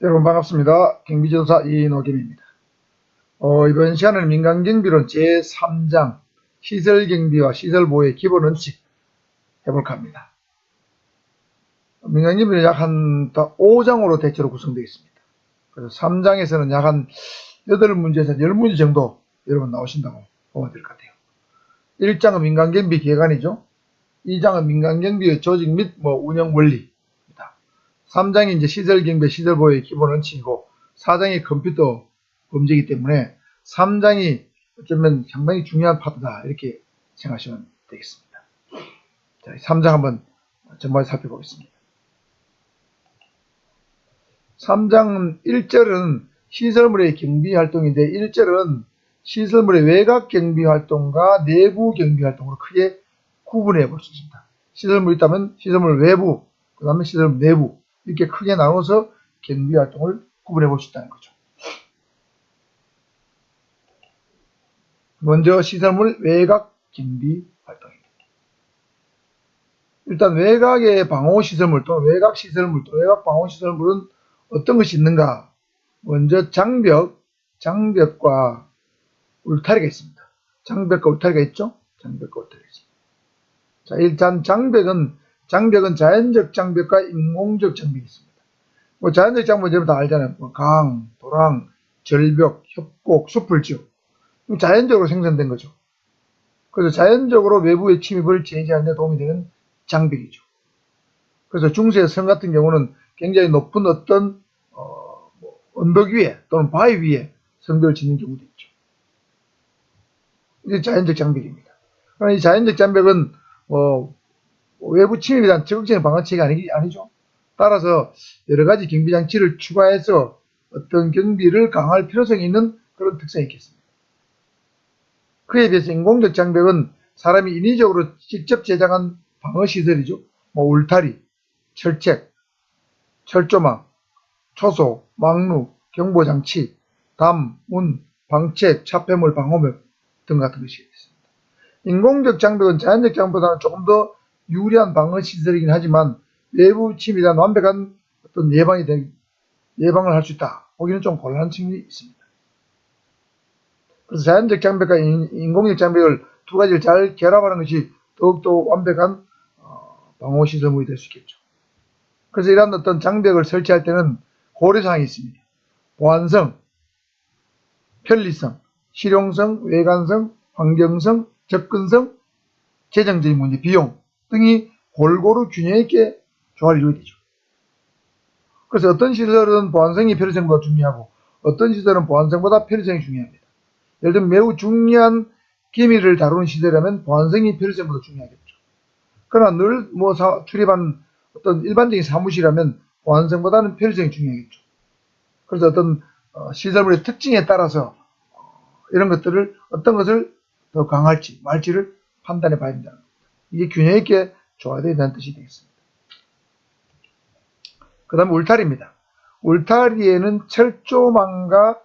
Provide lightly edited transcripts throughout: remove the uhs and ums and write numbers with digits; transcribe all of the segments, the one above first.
여러분 반갑습니다. 경비조사 이노김입니다. 이번 시간에는 민간경비론 제3장 시설경비와 시설보호의 기본 원칙 해볼까 합니다. 민간경비는 약 한 5장으로 대체로 구성되어 있습니다. 그래서 3장에서는 약 한 8문제에서 10문제 정도 여러분 나오신다고 보면 될 것 같아요. 1장은 민간경비 개관이죠. 2장은 민간경비의 조직 및 운영 원리. 3장이 이제 시설경비, 시설보호의 기본 원칙이고 4장이 컴퓨터 범죄이기 때문에 3장이 어쩌면 상당히 중요한 파트다 이렇게 생각하시면 되겠습니다. 자, 3장 한번 전반에 살펴보겠습니다. 3장 1절은 시설물의 경비활동인데 1절은 시설물의 외곽 경비활동과 내부 경비활동으로 크게 구분해 볼 수 있습니다. 시설물이 있다면 시설물 외부, 그 다음에 시설물 내부 이렇게 크게 나눠서 경비활동을 구분해 볼 수 있다는 거죠. 먼저 시설물 외곽 경비활동입니다. 일단 외곽의 방호시설물 또는 외곽시설물 또는 외곽 방호시설물은 어떤 것이 있는가? 먼저 장벽과 울타리가 있습니다. 장벽과 울타리가 있죠? 장벽과 울타리가 있습니다. 자, 일단 장벽은 자연적 장벽과 인공적 장벽이 있습니다. 자연적 장벽은 여러분 다 알잖아요. 강, 도랑, 절벽, 협곡, 숲을지요. 자연적으로 생성된 거죠. 그래서 자연적으로 외부의 침입을 제지하는 데 도움이 되는 장벽이죠. 그래서 중세 성 같은 경우는 굉장히 높은 어떤 언덕 위에 또는 바위 위에 성벽을 짓는 경우도 있죠. 이게 자연적 장벽입니다. 그러나 이 자연적 장벽은 외부 침입에 대한 적극적인 방어책이 아니죠. 따라서 여러 가지 경비 장치를 추가해서 어떤 경비를 강화할 필요성이 있는 그런 특성이 있겠습니다. 그에 비해서 인공적 장벽은 사람이 인위적으로 직접 제작한 방어시설이죠. 울타리, 철책, 철조망, 초소, 망루, 경보장치, 담, 문, 방책, 차폐물, 방호벽 등 같은 것이 있습니다. 인공적 장벽은 자연적 장벽보다는 조금 더 유리한 방어시설이긴 하지만 외부 침입에 대한 완벽한 어떤 예방을 할 수 있다. 보기는 좀 곤란한 측면이 있습니다. 그래서 자연적 장벽과 인공적 장벽을 두 가지를 잘 결합하는 것이 더욱더 완벽한 방호시설물이 될 수 있겠죠. 그래서 이러한 어떤 장벽을 설치할 때는 고려사항이 있습니다. 보안성, 편리성, 실용성, 외관성, 환경성, 접근성, 재정적인 문제, 비용 등이 골고루 균형 있게 조화를 이루어야 되죠. 그래서 어떤 시설은 보안성이 편리성보다 중요하고 어떤 시설은 보안성보다 편리성이 중요합니다. 예를 들면 매우 중요한 기밀을 다루는 시설이라면 보안성이 편리성보다 중요하겠죠. 그러나 늘 출입한 어떤 일반적인 사무실이라면 보안성보다는 편리성이 중요하겠죠. 그래서 어떤 시설물의 특징에 따라서 이런 것들을 어떤 것을 더 강할지 말지를 판단해 봐야 된다는 겁니다. 이게 균형 있게 조화되어야 된다는 뜻이 되겠습니다. 그 다음에 울타리입니다. 울타리에는 철조망과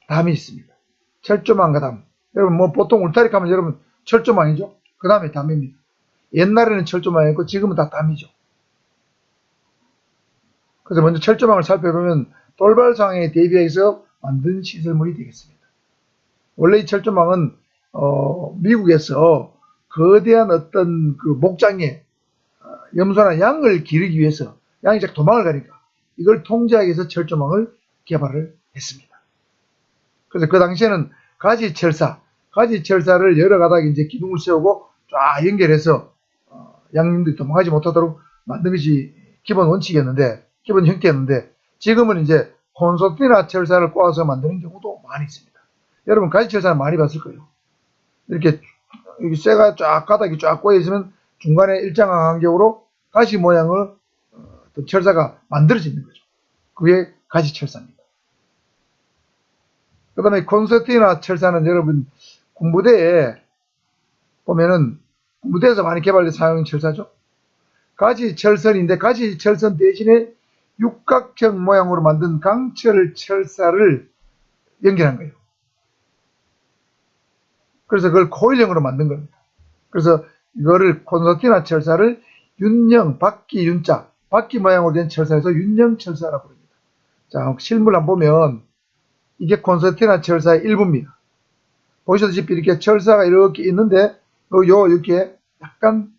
담이 있습니다. 철조망과 담. 여러분 보통 울타리 가면 여러분 철조망이죠. 그 다음에 담입니다. 옛날에는 철조망이었고 지금은 다 담이죠. 그래서 먼저 철조망을 살펴보면 돌발 상황에 대비해서 만든 시설물이 되겠습니다. 원래 이 철조망은 미국에서 거대한 어떤 그 목장에 염소나 양을 기르기 위해서 양이 자꾸 도망을 가니까 이걸 통제하기 위해서 철조망을 개발을 했습니다. 그래서 그 당시에는 가지철사를 여러 가닥 이제 기둥을 세우고 쫙 연결해서 양님들이 도망가지 못하도록 만든 것이 기본 원칙이었는데, 기본 형태였는데, 지금은 이제 콘서트나 철사를 꼬아서 만드는 경우도 많이 있습니다. 여러분 가지철사는 많이 봤을 거예요. 이렇게 쇠가 가닥이 쫙 꼬여 있으면 중간에 일정한 간격으로 가시 모양을 철사가 만들어지는 거죠. 그게 가지철사입니다. 그 다음에 콘서트나 철사는 여러분 군부대에 보면은 군부대에서 많이 개발된 사용 철사죠. 가지철선인데 가지철선 대신에 육각형 모양으로 만든 강철 철사를 연결한 거예요. 그래서 그걸 코일형으로 만든 겁니다. 그래서 이거를 콘서티나 철사를 윤형, 바퀴 윤자, 바퀴 모양으로 된 철사에서 윤영철사라고 부릅니다. 자, 실물 한번 보면 이게 콘서티나 철사의 일부입니다. 보시다시피 이렇게 철사가 이렇게 있는데 이렇게 약간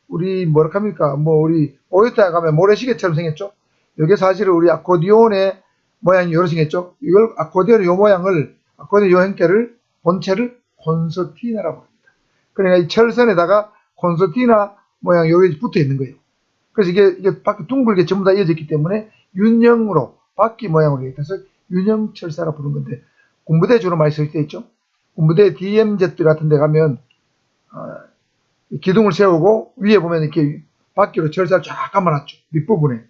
우리 뭐라 합니까? 우리 오요타에 가면 모래시계처럼 생겼죠? 이게 사실은 우리 아코디온의 모양이 이렇게 생겼죠? 이걸 아코디온의 요 모양을, 아코디온 요 형태를, 본체를 콘서티나라고 합니다. 그러니까 이 철선에다가 콘서티나 모양 여기 붙어 있는 거예요. 그래서 이게 바퀴 둥글게 전부 다 이어졌기 때문에 윤형으로, 바퀴 모양으로 되어 있어서 윤형철사라 부르는 건데, 군부대 주로 많이 쓸 때 있죠? 군부대 DMZ 같은 데 가면, 기둥을 세우고 위에 보면 이렇게 바퀴로 철사를 쫙 감아놨죠. 밑부분에.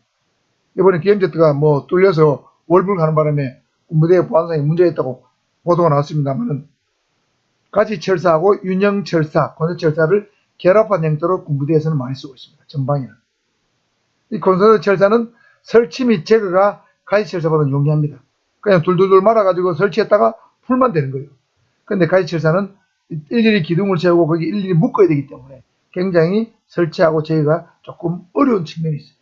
이번에 DMZ가 뚫려서 월불 가는 바람에 군부대의 보안상에 문제가 있다고 보도가 나왔습니다만은, 가지 철사하고 윤형 철사, 콘서트 철사를 결합한 형태로 군부대에서는 많이 쓰고 있습니다. 전방에는. 이 콘서트 철사는 설치 및 제거가 가지 철사보다는 용이합니다. 그냥 둘둘둘 말아가지고 설치했다가 풀면 되는 거예요. 근데 가지 철사는 일일이 기둥을 세우고 거기 일일이 묶어야 되기 때문에 굉장히 설치하고 제거가 조금 어려운 측면이 있어요.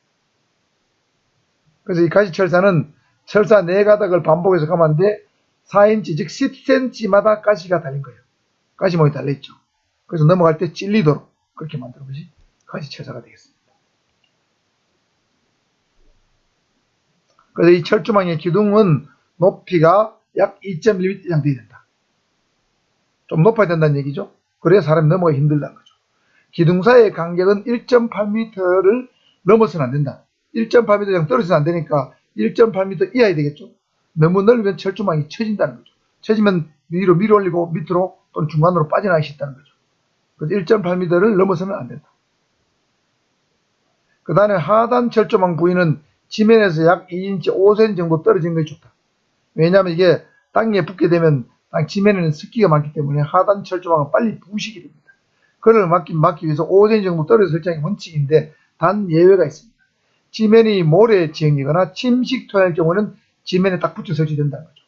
그래서 이 가지 철사는 철사 4가닥을 반복해서 감았는데 4인치 즉 10cm마다 가시가 달린 거예요. 가시 모양이 달려있죠. 그래서 넘어갈 때 찔리도록 그렇게 만드는 것이 가지 철사가 되겠습니다. 그래서 이 철조망의 기둥은 높이가 약 2.1m 이상 돼야 된다. 좀 높아야 된다는 얘기죠. 그래야 사람이 넘어가기 힘들다는 거죠. 기둥 사이의 간격은 1.8m를 넘어서는 안 된다. 1.8m 이상 떨어져서 안 되니까 1.8m 이하야 되겠죠. 너무 넓으면 철조망이 처진다는 거죠. 처지면 위로 밀어 올리고 밑으로 또는 중간으로 빠져나가기 쉽다는 거죠. 그래서 1.8m를 넘어서는 안 된다. 그 다음에 하단 철조망 부위는 지면에서 약 2인치 5cm 정도 떨어진 것이 좋다. 왜냐하면 이게 땅에 붙게 되면 땅 지면에는 습기가 많기 때문에 하단 철조망은 빨리 부식이 됩니다. 그걸 막기 위해서 5cm 정도 떨어져 설치하는 게 원칙인데 단 예외가 있습니다. 지면이 모래 지형이거나 침식 토양일 경우는 지면에 딱 붙여 설치된다는 거죠.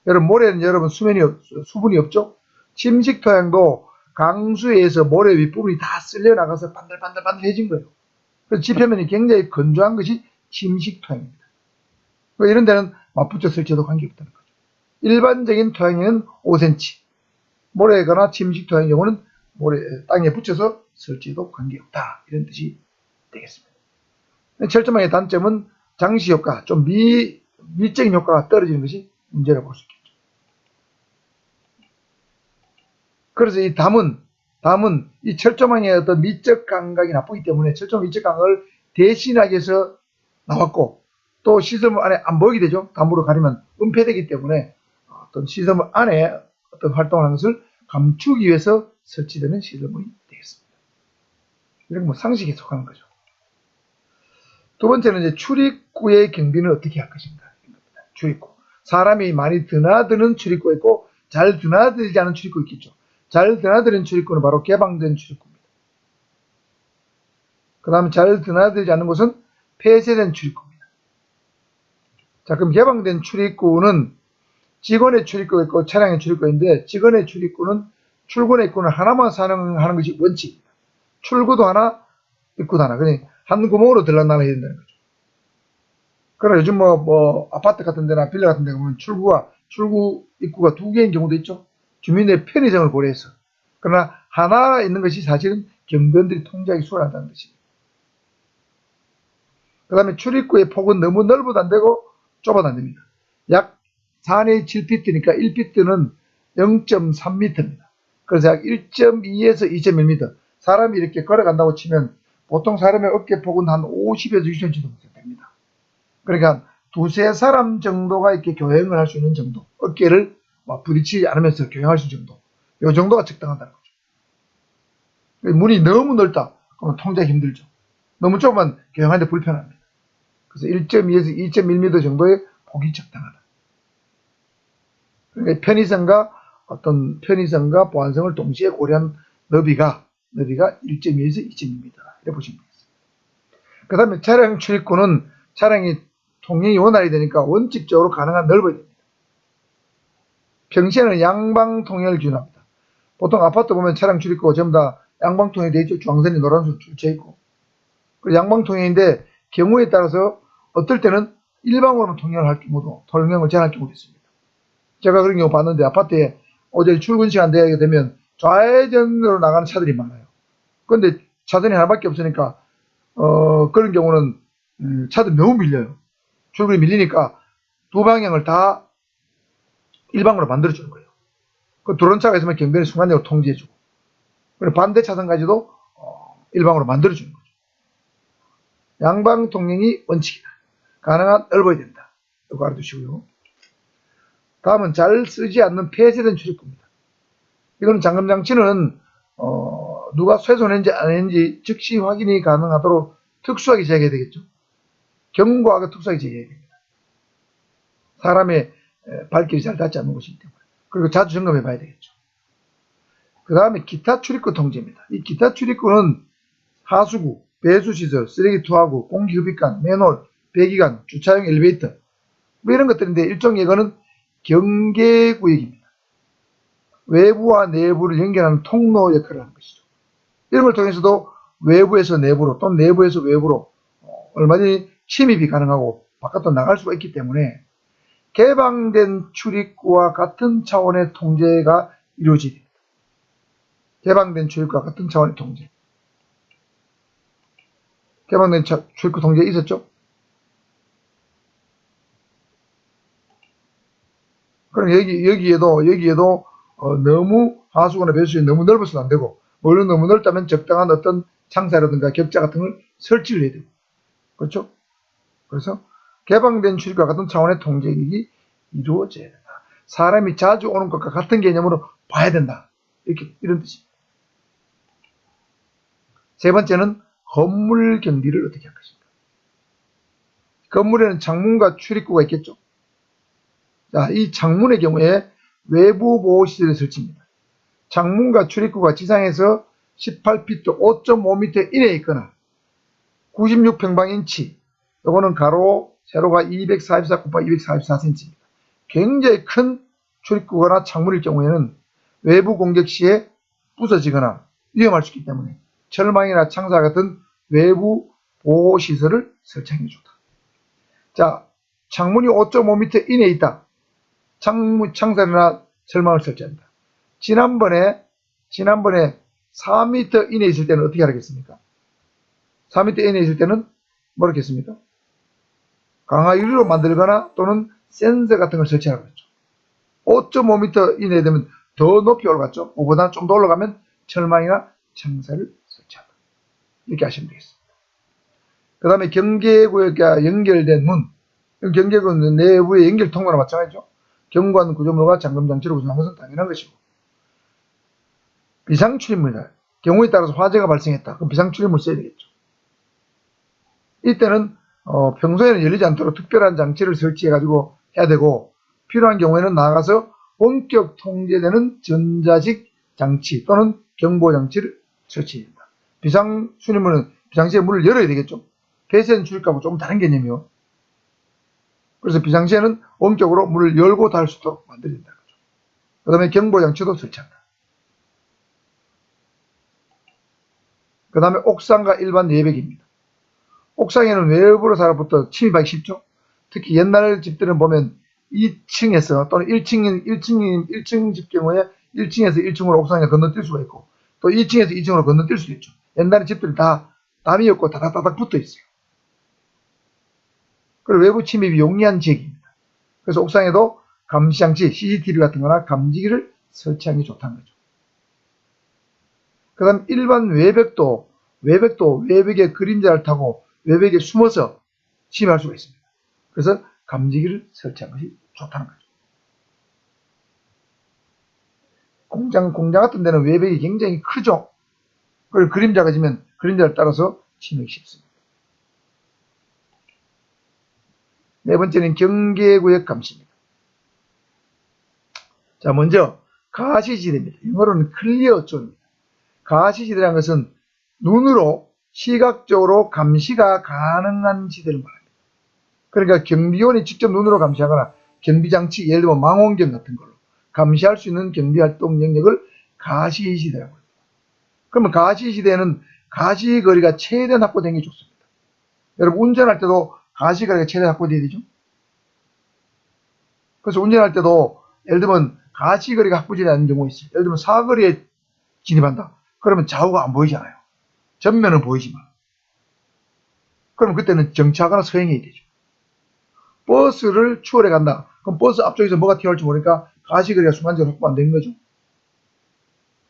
여러분 모래는 수분이 없죠? 침식 토양도 강수에 의해서 모래 윗부분이 다 쓸려 나가서 반들반들해진 거예요. 그래서 지표면이 굉장히 건조한 것이 침식 토양입니다. 이런 데는 맞붙여 설치해도 관계없다는 거죠. 일반적인 토양에는 5cm, 모래거나 침식 토양의 경우는 땅에 붙여서 설치해도 관계없다. 이런 뜻이 되겠습니다. 철조망의 단점은 장시 효과, 좀 미적인 효과가 떨어지는 것이 문제라고 볼 수 있겠죠. 그래서 이 담은 이 철조망의 어떤 미적 감각이 나쁘기 때문에 철조망 미적 감각을 대신하기 위해서 나왔고, 또 시설물 안에 안 보이게 되죠. 담으로 가리면 은폐되기 때문에 어떤 시설물 안에 어떤 활동을 하는 것을 감추기 위해서 설치되는 시설물이 되겠습니다. 이런 상식에 속하는 거죠. 두 번째는 이제 출입구의 경비는 어떻게 할 것인가. 출입구. 사람이 많이 드나드는 출입구가 있고 잘 드나들지 않은 출입구 있겠죠. 잘 드나드는 출입구는 바로 개방된 출입구입니다. 그 다음에 잘 드나들지 않는 곳은 폐쇄된 출입구입니다. 자, 그럼 개방된 출입구는 직원의 출입구가 있고 차량의 출입구가 있는데, 직원의 출입구는 출근의 입구는 하나만 사용하는 것이 원칙입니다. 출구도 하나, 입구도 하나. 그러니 한 구멍으로 들락날락 해야 된다는 거죠. 그러나 요즘 아파트 같은 데나 빌라 같은 데 보면 출구 입구가 2개인 경우도 있죠. 주민의 편의성을 고려해서. 그러나 하나 있는 것이 사실은 경비원들이 통제하기 수월하다는 것입니다. 그 다음에 출입구의 폭은 너무 넓어도 안 되고 좁아도 안 됩니다. 약 4내의 7피트니까 1피트는 0.3m입니다. 그래서 약 1.2에서 2.1m. 사람이 이렇게 걸어간다고 치면 보통 사람의 어깨폭은 한 50에서 60cm 정도 됩니다. 그러니까 두세 사람 정도가 이렇게 교행을 할 수 있는 정도. 어깨를 부딪히지 않으면서 교행할 수 있는 정도. 이 정도가 적당하다는 거죠. 문이 너무 넓다. 그러면 통제하기 힘들죠. 너무 좁으면 교행하는데 불편합니다. 그래서 1.2에서 2.1m 정도의 폭이 적당하다. 그러니까 편의성과 보안성을 동시에 고려한 너비가 1.2에서 2.2m. 이렇게 보시면 되겠습니다. 그 다음에 차량 출입구는 차량이 통행이 원활히 되니까 원칙적으로 가능한 넓어야 됩니다. 평시에는 양방 통행을 기준합니다. 보통 아파트 보면 차량 출입구가 전부 다 양방 통행이 되어 있죠. 중앙선이 노란색 줄쳐 있고. 그리고 양방 통행인데 경우에 따라서 어떨 때는 일방으로만 통행을 제한할 경우도 있습니다. 제가 그런 경우 봤는데 아파트에 어제 출근 시간 되게 되면 좌회전으로 나가는 차들이 많아요. 그런데 차선이 하나밖에 없으니까 그런 경우는 차들이 너무 밀려요. 출근이 밀리니까 두 방향을 다 일방으로 만들어주는 거예요. 그 들어온 차가 있으면 경비원이 순간적으로 통제해주고, 그리고 반대 차선까지도 일방으로 만들어주는 거죠. 양방 통행이 원칙이다. 가능한 넓어야 된다. 이거 알아두시고요. 다음은 잘 쓰지 않는 폐쇄된 출입구입니다. 이건 잠금장치는 누가 훼손했는지 안 했는지 즉시 확인이 가능하도록 특수하게 제작해야 되겠죠. 경고하고 특수하게 제작해야 됩니다. 사람의 발길이 잘 닿지 않는 곳이기 때문에. 그리고 자주 점검해 봐야 되겠죠. 그 다음에 기타 출입구 통제입니다. 이 기타 출입구는 하수구, 배수시설, 쓰레기 투하구, 공기흡입관, 맨홀, 배기관, 주차용 엘리베이터 뭐 이런 것들인데 일종의 이거는 경계구역입니다. 외부와 내부를 연결하는 통로 역할을 하는 것이죠. 이런 걸 통해서도 외부에서 내부로 또는 내부에서 외부로 얼마든지 침입이 가능하고 바깥으로 나갈 수가 있기 때문에 개방된 출입구와 같은 차원의 통제가 이루어집니다. 개방된 출입구와 같은 차원의 통제. 개방된 출입구 통제 있었죠? 그럼 여기에도 너무 하수구나 배수관이 너무 넓어서는 안 되고, 물론 너무 넓다면 적당한 어떤 창사라든가 격자 같은 걸 설치를 해야 되고, 그렇죠? 그래서 개방된 출입구와 같은 차원의 통제력이 이루어져야 된다. 사람이 자주 오는 것과 같은 개념으로 봐야 된다. 이런 뜻입니다. 세 번째는 건물 경비를 어떻게 할 것인가. 건물에는 창문과 출입구가 있겠죠. 자, 이 창문의 경우에 외부 보호시설의 설치입니다. 창문과 출입구가 지상에서 18피트 5.5m 이내에 있거나 96평방인치, 요거는 가로, 세로가 244 곱하기 244cm입니다. 굉장히 큰 출입구거나 창문일 경우에는 외부 공격 시에 부서지거나 위험할 수 있기 때문에 철망이나 창사 같은 외부 보호시설을 설치하는 게 좋다. 자, 창문이 5.5m 이내에 있다. 창살이나 철망을 설치한다. 지난번에 4m 이내에 있을 때는 어떻게 하겠습니까? 4m 이내에 있을 때는 뭐라고 했습니까? 강화 유리로 만들거나 또는 센서 같은 걸 설치하라고 했죠. 5.5m 이내에 되면 더 높이 올라갔죠. 그보다 좀 더 올라가면 철망이나 창살을 설치한다. 이렇게 하시면 되겠습니다. 그 다음에 경계구역과 연결된 문. 경계구역은 내부의 연결 통로나 마찬가지죠. 경관 구조물과 잠금장치로 구성한 것은 당연한 것이고, 비상출입물이다. 경우에 따라서 화재가 발생했다. 그럼 비상출입물 써야 되겠죠. 이때는 평소에는 열리지 않도록 특별한 장치를 설치해가지고 해야 되고, 필요한 경우에는 나가서 원격 통제되는 전자식 장치 또는 경보장치를 설치해야 된다. 비상출입물은 비상시에 문을 열어야 되겠죠. 폐쇄된 출입구하고 조금 다른 개념이요. 그래서 비상시에는 원격으로 문을 열고 닫을 수 있도록 만들어야 된다. 그 다음에 경보장치도 설치한다. 그 다음에 옥상과 일반 내벽입니다. 옥상에는 외부로부터 침입하기 쉽죠. 특히 옛날 집들은 보면 2층에서 또는 1층 집 경우에 1층에서 1층으로 옥상에 건너뛸 수가 있고, 또 2층에서 2층으로 건너뛸 수도 있죠. 옛날에 집들이 다 담이었고 다닥다닥 붙어 있어요. 그리고 외부 침입이 용이한 지역입니다. 그래서 옥상에도 감시장치, CCTV 같은 거나 감지기를 설치하는 게 좋다는 거죠. 그 다음 일반 외벽도 외벽에 그림자를 타고 외벽에 숨어서 침입할 수가 있습니다. 그래서 감지기를 설치하는 것이 좋다는 거죠. 공장 같은 데는 외벽이 굉장히 크죠. 그리고 그림자가 지면 그림자를 따라서 침입이 쉽습니다. 네 번째는 경계구역 감시입니다. 자, 먼저 가시지대입니다. 영어로는 클리어 존입니다. 가시지대라는 것은 눈으로 시각적으로 감시가 가능한 지대를 말합니다. 그러니까 경비원이 직접 눈으로 감시하거나 경비장치, 예를 들면 망원경 같은 걸로 감시할 수 있는 경비활동 영역을 가시지대라고 합니다. 그러면 가시지대는 가시거리가 최대한 확보되는 게 좋습니다. 여러분 운전할 때도 가시거리가 최대 확보돼야 되죠. 그래서 운전할 때도 예를 들면 가시거리가 확보되지 않는 경우가 있어요. 예를 들면 사거리에 진입한다. 그러면 좌우가 안 보이잖아요. 전면은 보이지만. 그럼 그때는 정차하거나 서행해야 되죠. 버스를 추월해 간다. 그럼 버스 앞쪽에서 뭐가 튀어올지 모르니까 가시거리가 순간적으로 확보 안 되는 거죠.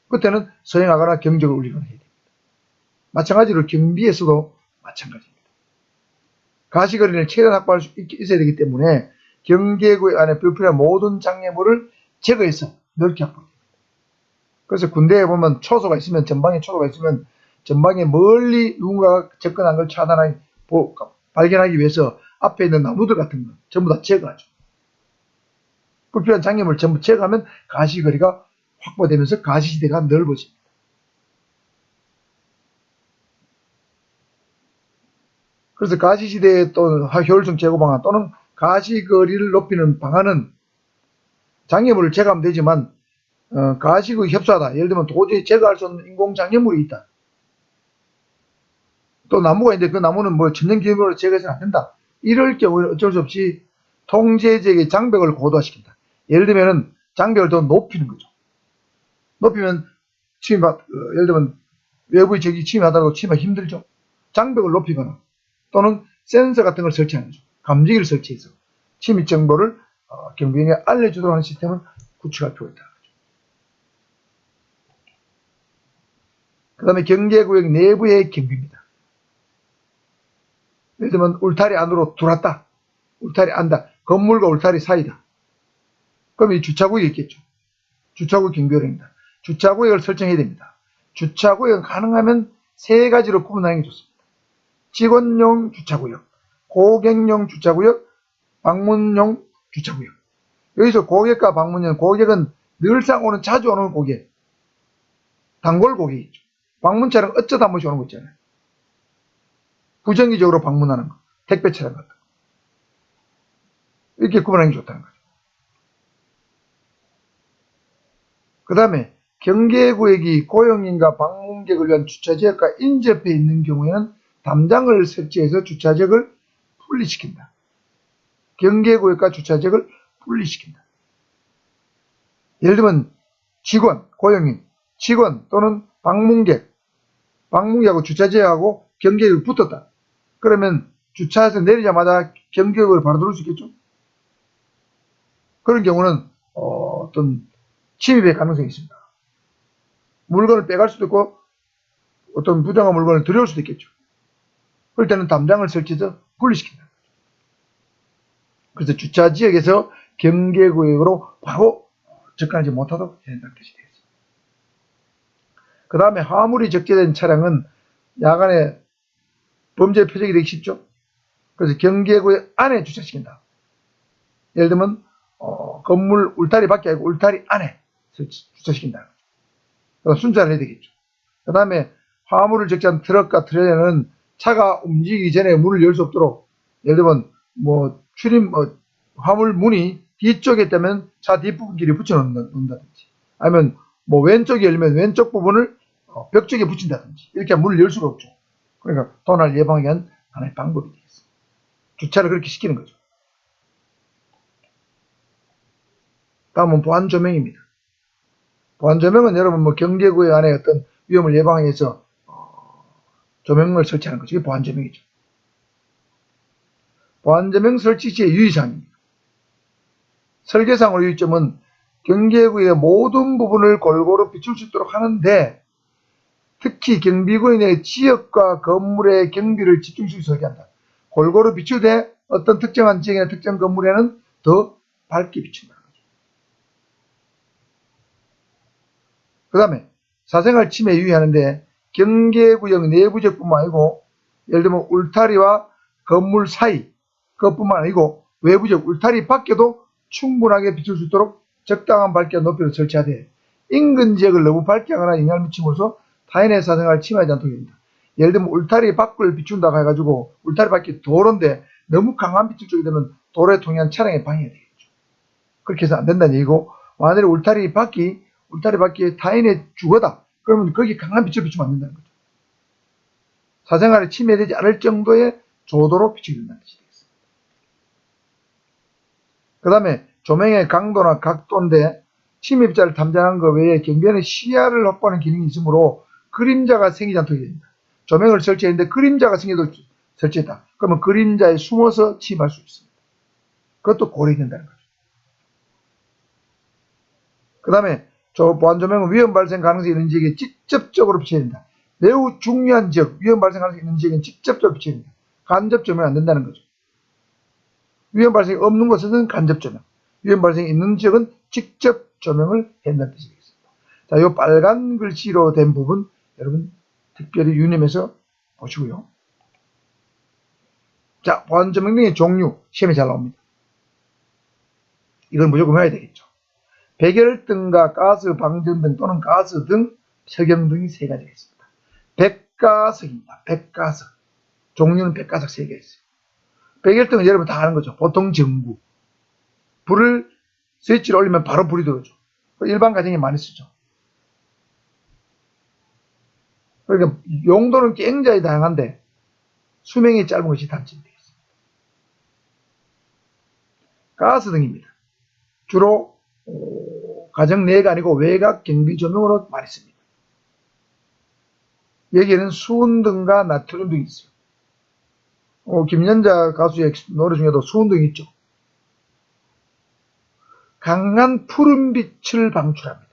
그때는 서행하거나 경적을 울리거나 해야 됩니다. 마찬가지로 경비에서도 마찬가지입니다. 가시거리를 최대한 확보할 수 있어야 되기 때문에 경계구역 안에 불필요한 모든 장애물을 제거해서 넓게 확보합니다. 그래서 군대에 보면 초소가 있으면, 전방에 초소가 있으면 전방에 멀리 누군가가 접근한 걸 차단하기, 발견하기 위해서 앞에 있는 나무들 같은 거 전부 다 제거하죠. 불필요한 장애물을 전부 제거하면 가시거리가 확보되면서 가시지대가 넓어집니다. 그래서 가시지대의 또 효율성 제고 방안 또는 가시거리를 높이는 방안은 장애물을 제거하면 되지만 가시구 협소하다. 예를 들면 도저히 제거할 수 없는 인공장애물이 있다. 또 나무가 있는데 그 나무는 뭐 천연기념물로 제거해서는 안 된다. 이럴 경우에는 어쩔 수 없이 통제지역의 장벽을 고도화시킨다. 예를 들면 장벽을 더 높이는 거죠. 높이면 예를 들면 외부의 적이 침입하다고 침입하기 힘들죠. 장벽을 높이거나 또는 센서 같은 걸 설치하는 거죠. 감지기를 설치해서 침입 정보를 경비원에게 알려주도록 하는 시스템을 구축할 필요가 있다. 그 다음에 경계구역 내부의 경비입니다. 예를 들면 울타리 안으로 들어왔다. 울타리 안다. 건물과 울타리 사이다. 그럼 이 주차구역이 있겠죠. 주차구역 경비원입니다. 주차구역을 설정해야 됩니다. 주차구역은 가능하면 세 가지로 구분하는 게 좋습니다. 직원용 주차구역, 고객용 주차구역, 방문용 주차구역. 여기서 고객과 방문용, 고객은 늘상 오는, 자주 오는 고객, 단골 고객이죠. 방문차량 어쩌다 한 번씩 오는 거 있잖아요. 부정기적으로 방문하는 거, 택배 차량 같은 거. 이렇게 구분하는 게 좋다는 거죠. 그 다음에 경계구역이 고용인과 방문객을 위한 주차지역과 인접해 있는 경우에는 담장을 설치해서 주차지역을 분리시킨다. 경계구역과 주차지역을 분리시킨다. 예를 들면 직원, 고용인, 직원 또는 방문객하고 주차지역하고 경계구역이 붙었다. 그러면 주차해서 내리자마자 경계구역을 바로 들어올 수 있겠죠. 그런 경우는 어떤 침입의 가능성이 있습니다. 물건을 빼갈 수도 있고 어떤 부정한 물건을 들여올 수도 있겠죠. 그럴 때는 담장을 설치해서 분리시킨다. 그래서 주차지역에서 경계구역으로 바로 접근하지 못하도록 해야 된다는 뜻이 되겠습니다. 그 다음에 화물이 적재된 차량은 야간에 범죄 표적이 되기 쉽죠. 그래서 경계구역 안에 주차시킨다. 예를 들면 건물 울타리 밖에 아니고 울타리 안에 주차시킨다. 순찰을 해야 되겠죠. 그 다음에 화물을 적재한 트럭과 트레일러는 차가 움직이기 전에 문을 열 수 없도록, 예를 들면 화물 문이 뒤쪽에 있다면 차 뒷부분 길에 붙여놓는다든지, 아니면 왼쪽에 열면 왼쪽 부분을 벽 쪽에 붙인다든지, 이렇게 하면 문을 열 수가 없죠. 그러니까 도난을 예방하기 위한 하나의 방법이 되겠습니다. 주차를 그렇게 시키는 거죠. 다음은 보안조명입니다. 보안조명은 여러분 경계구역 안에 어떤 위험을 예방하기 위해서 조명을 설치하는 거죠. 이게 보안조명이죠. 보안조명 설치 시의 유의사항입니다. 설계상으로 유의점은 경계구역의 모든 부분을 골고루 비출 수 있도록 하는데, 특히 경비구역 내 지역과 건물의 경비를 집중적으로 설계한다. 골고루 비추되 어떤 특정한 지역이나 특정 건물에는 더 밝게 비춘다. 그 다음에 사생활 침해에 유의하는데 경계구역 내부적뿐만 아니고, 예를 들면 울타리와 건물 사이 그것뿐만 아니고 외부적 울타리 밖에도 충분하게 비출 수 있도록 적당한 밝기와 높이를 설치하되, 인근 지역을 너무 밝게 하거나 영향을 미침으로써 타인의 사생활을 침해하지 않도록 합니다. 예를 들면 울타리 밖을 비춘다고 해가지고 울타리 밖이 도로인데 너무 강한 빛을 쏘게 되면 도로에 통행한 차량에 방해가 되겠죠. 그렇게 해서 안 된다는 얘기고, 만약에 울타리 밖이 타인의 주거다. 그러면 거기 강한 빛을 비추면 안 된다는 거죠. 사생활에 침해되지 않을 정도의 조도로 비추게 된다는 뜻이 되겠습니다. 그 다음에 조명의 강도나 각도인데 침입자를 탐지하는 것 외에 경비원의 시야를 확보하는 기능이 있으므로 그림자가 생기지 않도록 됩니다. 조명을 설치했는데 그림자가 생기도록 설치했다. 그러면 그림자에 숨어서 침입할 수 있습니다. 그것도 고려된다는 거죠. 그 다음에 보안조명은 위험 발생 가능성이 있는 지역에 직접적으로 비춰야 된다. 매우 중요한 지역, 위험 발생 가능성이 있는 지역은 직접적으로 비춰야 된다. 간접 조명은 안 된다는 거죠. 위험 발생이 없는 곳에서는 간접 조명, 위험 발생이 있는 지역은 직접 조명을 한다는 뜻이 되겠습니다. 자, 이 빨간 글씨로 된 부분 여러분 특별히 유념해서 보시고요. 자, 보안조명 등의 종류 시험에 잘 나옵니다. 이걸 무조건 해야 되겠죠. 백열등과 가스 방전등 또는 가스 등 석영등이 세 가지가 있습니다. 백가석입니다. 백가석. 종류는 백가석 세 개가 있어요. 백열등은 여러분 다 아는 거죠. 보통 전구. 불을 스위치를 올리면 바로 불이 들어오죠. 일반 가정에 많이 쓰죠. 그러니까 용도는 굉장히 다양한데 수명이 짧은 것이 단점이 되겠습니다. 가스등입니다. 주로 가정 내가 아니고 외곽 경비 조명으로 많이 씁니다. 여기에는 수은등과 나트륨 등이 있어요. 김연자 가수의 노래 중에도 수은등이 있죠. 강한 푸른빛을 방출합니다.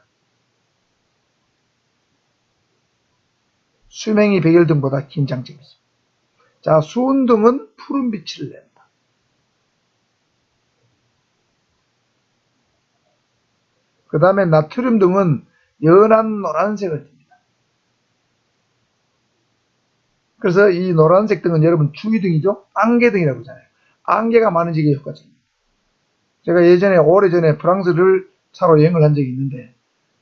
수명이 백열등보다 긴 장점이 있습니다. 자, 수은등은 푸른빛을 냅니다. 그 다음에 나트륨 등은 연한 노란색을 띱니다. 그래서 이 노란색 등은 여러분 주의등이죠. 안개등이라고 하잖아요. 안개가 많은 지역에 효과적입니다. 제가 예전에 오래전에 프랑스를 차로 여행을 한 적이 있는데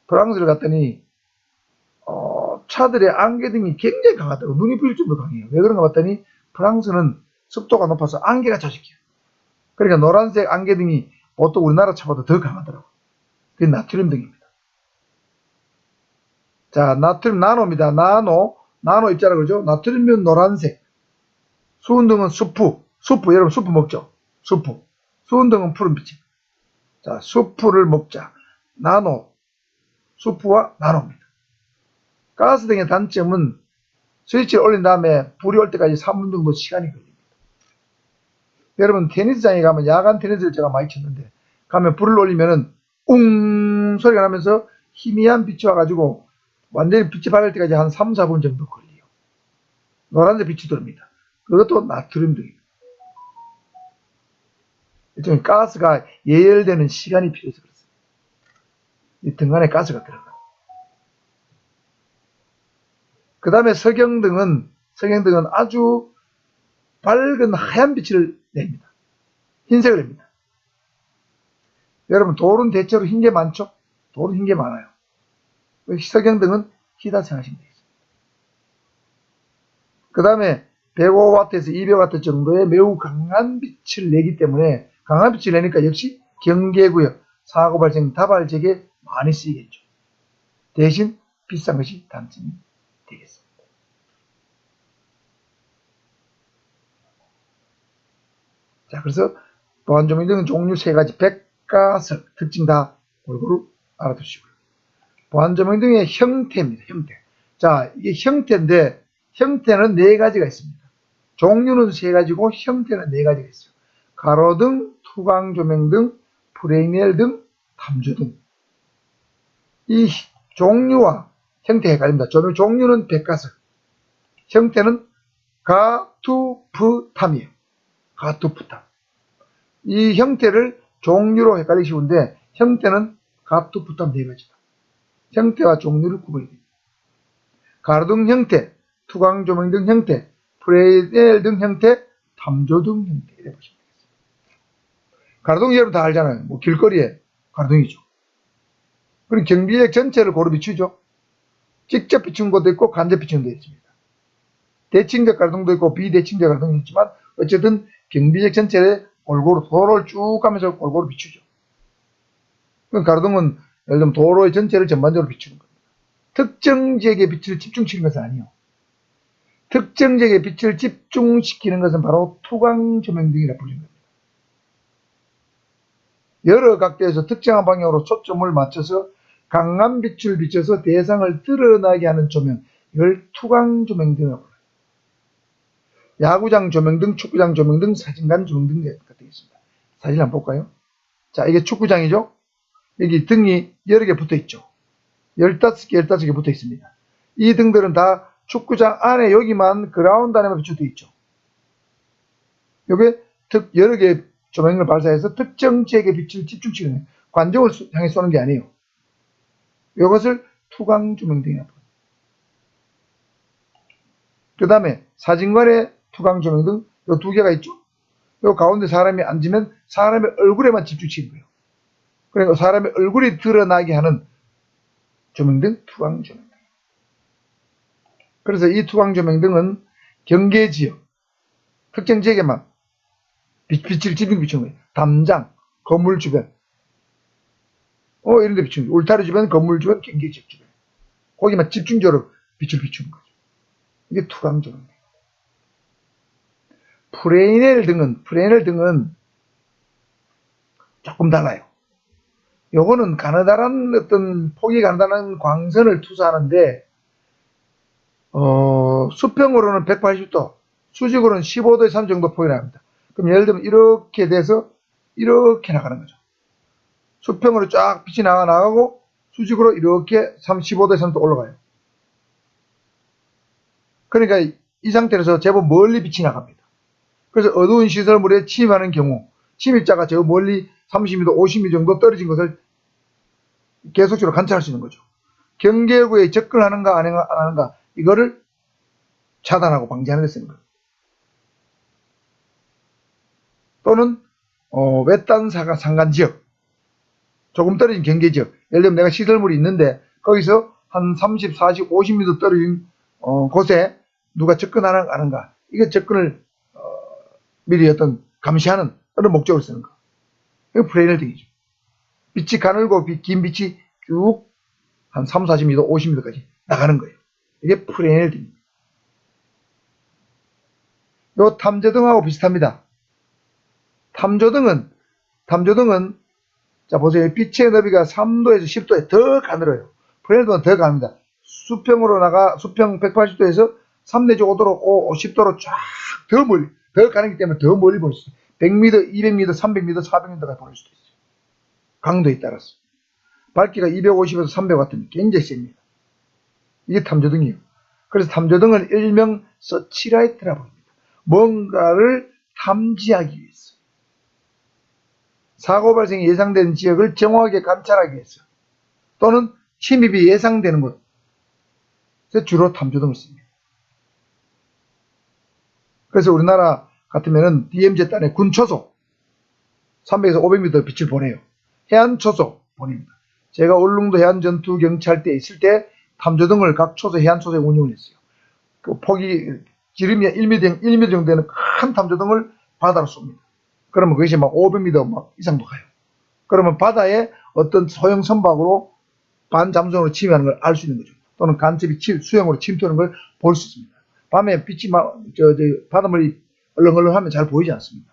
프랑스를 갔더니 차들의 안개등이 굉장히 강하다고 눈이 부실 정도로 강해요. 왜 그런가 봤더니 프랑스는 습도가 높아서 안개가 자식해요. 그러니까 노란색 안개등이 보통 우리나라 차보다 더 강하더라고요. 그게 나트륨 등입니다. 자, 나트륨 나노입니다. 나노 입자라고 그러죠. 나트륨은 노란색. 수은등은 수프 여러분 수프 먹죠. 수은등은 푸른빛입니다. 자, 수프를 먹자. 수프와 나노입니다. 가스등의 단점은 스위치를 올린 다음에 불이 올 때까지 3분 정도 시간이 걸립니다. 여러분 테니스장에 가면 야간 테니스를 제가 많이 쳤는데 가면 불을 올리면은 웅 소리가 나면서 희미한 빛이 와가지고 완전히 빛이 밝을 때까지 한 3, 4분 정도 걸려요. 노란색 빛이 들어옵니다. 그것도 나트륨 등입니다. 일종의 가스가 예열되는 시간이 필요해서 그렇습니다. 이 등 안에 가스가 들어가요. 그 다음에 석영등은 아주 밝은 하얀 빛을 냅니다. 흰색을 냅니다. 여러분 돌은 대체로 흰 게 많죠? 돌은 흰 게 많아요. 석영등은 희다 생각하시면 되겠습니다. 그 다음에 105W에서 200W 정도의 매우 강한 빛을 내기 때문에 강한 빛을 내니까 역시 경계구역, 사고 발생, 다발적에 많이 쓰이겠죠. 대신 비싼 것이 단점이 되겠습니다. 자, 그래서 보안조명 등은 종류 세 가지, 백가석 특징 다 골고루 알아두시고요. 보안조명 등의 형태입니다. 형태. 자, 이게 형태인데 형태는 네 가지가 있습니다. 종류는 세 가지고 형태는 네 가지가 있어요. 가로등, 투광조명등, 프레넬등, 탐조등. 이 종류와 형태 헷갈립니다. 조명 종류는 백가석, 형태는 가투프탐이에요. 가투프탐. 이 형태를 종류로 헷갈리기 쉬운데 형태는 가투프탐 네 가지다. 형태와 종류를 구분해야 됩니다. 가로등 형태, 투광조명등 형태, 프레넬 등 형태, 탐조등 형태 이렇게 보시면 되겠습니다. 가로등 여러분 다 알잖아요. 뭐 길거리에 가로등이죠. 그리고 경비역 전체를 고루 비추죠. 직접 비추는 것도 있고 간접 비추는 것도 있습니다. 대칭적 가로등도 있고 비대칭적 가로등도 있지만 어쨌든 경비역 전체를 골고루 도로를 쭉 가면서 골고루 비추죠. 그럼 가로등은 예를 들면 도로의 전체를 전반적으로 비추는 겁니다. 특정 지역의 빛을 집중시키는 것은 아니에요. 특정 지역에 빛을 집중시키는 것은 바로 투광조명등이라 불립니다. 여러 각도에서 특정한 방향으로 초점을 맞춰서 강한 빛을 비춰서 대상을 드러나게 하는 조명, 이걸 투광조명등이라고 불러요. 야구장 조명등, 축구장 조명등, 사진관 조명등 같은 게 있습니다. 사진 한번 볼까요? 자, 이게 축구장이죠? 여기 등이 여러 개 붙어 있죠? 15개, 15개 붙어 있습니다. 이 등들은 다 축구장 안에 여기만 그라운드 안에만 비춰져 있죠. 요게 여러 개의 조명을 발사해서 특정 지역의 빛을 집중시키는 거예요. 관중을 향해 쏘는 게 아니에요. 이것을 투광조명등이라고 합니다. 그 다음에 사진관의 투광조명등, 요 두 개가 있죠. 요 가운데 사람이 앉으면 사람의 얼굴에만 집중시키는 거예요. 그러니까 사람의 얼굴이 드러나게 하는 조명등, 투광조명등. 그래서 이 투광조명등은 경계지역, 특정 지역에만 빛을 집중 비추는 거예요. 담장, 건물 주변, 이런 데 비추는 거예요. 울타리 주변, 건물 주변, 경계지역 주변. 거기만 집중적으로 빛을 비추는 거죠. 이게 투광조명등. 프레넬 등은 조금 달라요. 요거는 가느다란 어떤 폭이 가느다란 광선을 투사하는데, 수평으로는 180도, 수직으로는 15도에서 30 정도 폭이 나갑니다. 그럼 예를 들면 이렇게 돼서 이렇게 나가는 거죠. 수평으로 쫙 빛이 나가고 수직으로 이렇게 15도에서 30도 올라가요. 그러니까 이 상태에서 제법 멀리 빛이 나갑니다. 그래서 어두운 시설물에 침입하는 경우 침입자가 저 멀리 30m, 50m 정도 떨어진 것을 계속적으로 관찰할 수 있는 거죠. 경계구에 접근하는가 안 하는가 이거를 차단하고 방지하는 데 쓰는 거예요. 또는 외딴 상간지역, 조금 떨어진 경계지역, 예를 들면 내가 시설물이 있는데 거기서 한 30, 40, 50m 떨어진 곳에 누가 접근하는가 안 하는가, 이거 접근을 미리 어떤 감시하는 그런 목적으로 쓰는 거. 이거 프레넬 등이죠. 빛이 가늘고 긴 빛이 쭉 한 3, 40m, 50m까지 나가는 거예요. 이게 프레넬 등입니다. 요 탐조등하고 비슷합니다. 탐조등은 자 보세요. 빛의 너비가 3도에서 10도에 더 가늘어요. 프레넬등은 더 가늡니다. 수평 180도에서 3 내지 5도로 10도로 쫙 더 멀리, 더 가는기 때문에 더 멀리 볼 수 있어요. 100m, 200m, 300m, 400m까지 볼 수도 있어요. 강도에 따라서. 밝기가 250에서 300W, 굉장히 셉니다. 이게 탐조등이에요. 그래서 탐조등은 일명 서치라이트라고 합니다. 뭔가를 탐지하기 위해서. 사고 발생이 예상되는 지역을 정확하게 관찰하기 위해서. 또는 침입이 예상되는 곳에서 주로 탐조등을 씁니다. 그래서 우리나라 같으면은 DMZ 단의 군초소 300에서 500m 빛을 보내요. 해안초소 보냅니다. 제가 울릉도 해안전투경찰대에 있을 때 탐조등을 각 초소 해안초소에 운영을 했어요. 그 폭이 지름이 1m 정도 되는 큰 탐조등을 바다로 쏩니다. 그러면 그것이 막 500m 막 이상도 가요. 그러면 바다에 어떤 소형 선박으로 반잠수함으로 침입하는 걸 알 수 있는 거죠. 또는 간첩이 수영으로 침투하는 걸 볼 수 있습니다. 밤에 빛이 막 바닷물이 얼렁얼렁하면 잘 보이지 않습니다.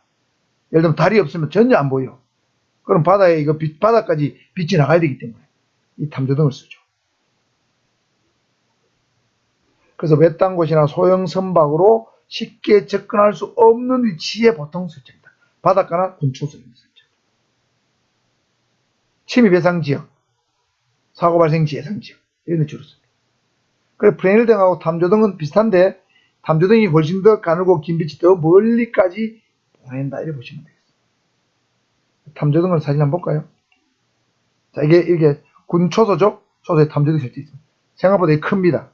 예를 들면 달이 없으면 전혀 안 보여. 그럼 바다에 바다까지 빛이 나가야 되기 때문에 이 탐조등을 쓰죠. 그래서 외딴 곳이나 소형 선박으로 쉽게 접근할 수 없는 위치에 보통 설치합니다. 바닷가나 군초소에 설치합니다. 침입 예상 지역, 사고 발생 예상 지역 이런 데 주로 씁니다. 그래서 프레넬 등하고 탐조등은 비슷한데 탐조등이 훨씬 더 가늘고 긴 빛이 더 멀리까지 보낸다 이렇게 보시면 되겠습니다. 탐조등을 사진 한번 볼까요? 자, 이게 군초소죠? 초소에 탐조등이 설치 있습니다. 생각보다 큽니다.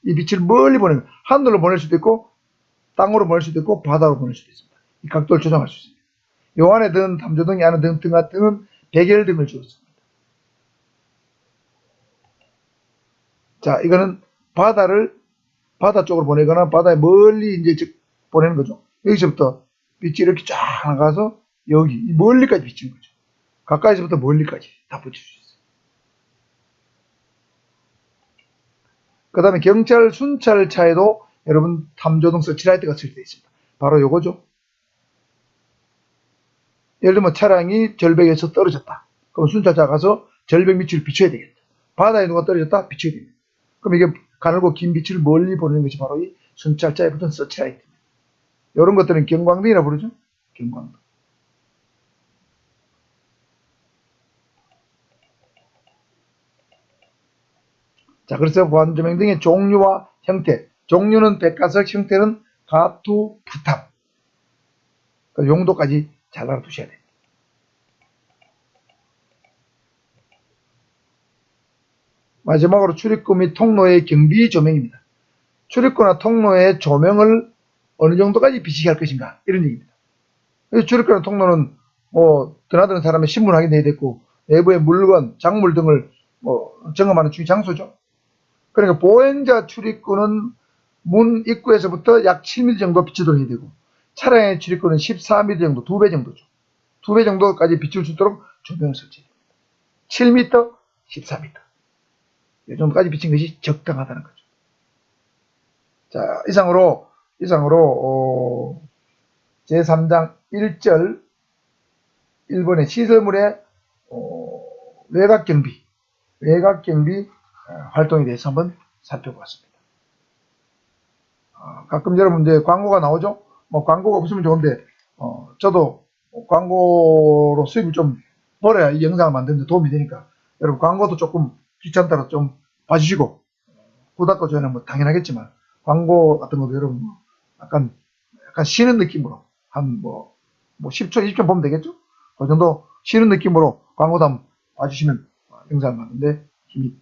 이 빛을 멀리 보내는 거예요. 하늘로 보낼 수도 있고 땅으로 보낼 수도 있고 바다로 보낼 수도 있습니다. 이 각도를 조정할 수 있습니다. 요 안에 든 탐조등이 안에 든 등은 백열등을 주로 씁니다. 자, 이거는 바다 쪽으로 보내거나 바다에 멀리 이제 보내는 거죠. 여기서부터 빛이 이렇게 쫙 나가서 여기 멀리까지 비치는 거죠. 가까이서부터 멀리까지 다 붙일 수 있어요. 그 다음에 경찰 순찰차에도 여러분 탐조등 서치라이트가 설치되어 있습니다. 바로 요거죠. 예를 들면 차량이 절벽에서 떨어졌다. 그럼 순찰자가 가서 절벽 밑을 비춰야 되겠다. 바다에 누가 떨어졌다? 비춰야 됩니다. 그럼 이게 가늘고 긴 빛을 멀리 보내는 것이 바로 이 순찰자에 붙은 서치라이트입니다. 이런 것들은 경광등이라 부르죠. 경광등. 자, 그래서 보안조명 등의 종류와 형태. 종류는 백가석, 형태는 가투, 부탑. 그 용도까지 잘 알아두셔야 됩니다. 마지막으로 출입구 및 통로의 경비 조명입니다. 출입구나 통로의 조명을 어느 정도까지 비치게 할 것인가 이런 얘기입니다. 출입구나 통로는 뭐 드나드는 사람의 신분 확인해야 됐고 내부의 물건, 작물 등을 뭐 점검하는 주의 장소죠. 그러니까 보행자 출입구는 문 입구에서부터 약 7mm 정도 비추도록 해야 되고 차량의 출입구는 14mm 정도, 2배 정도죠. 2배 정도까지 비출 수 있도록 조명을 설치해야 됩니다. 7m, 14m. 이 정도까지 비친 것이 적당하다는 거죠. 자, 이상으로 제3장 1절 1번의 시설물의 외곽경비 활동에 대해서 한번 살펴보았습니다. 가끔 여러분 이제 광고가 나오죠? 뭐 광고가 없으면 좋은데 저도 광고로 수입을 좀 벌어야 이 영상을 만드는 데 도움이 되니까 여러분 광고도 조금 귀찮다고 좀 봐주시고 구독과 좋아요는 뭐 당연하겠지만 광고 같은 것도 여러분 약간 쉬는 느낌으로 한 뭐 10초, 20초 보면 되겠죠? 그 정도 쉬는 느낌으로 광고도 한번 봐주시면 영상을 만드는데 힘이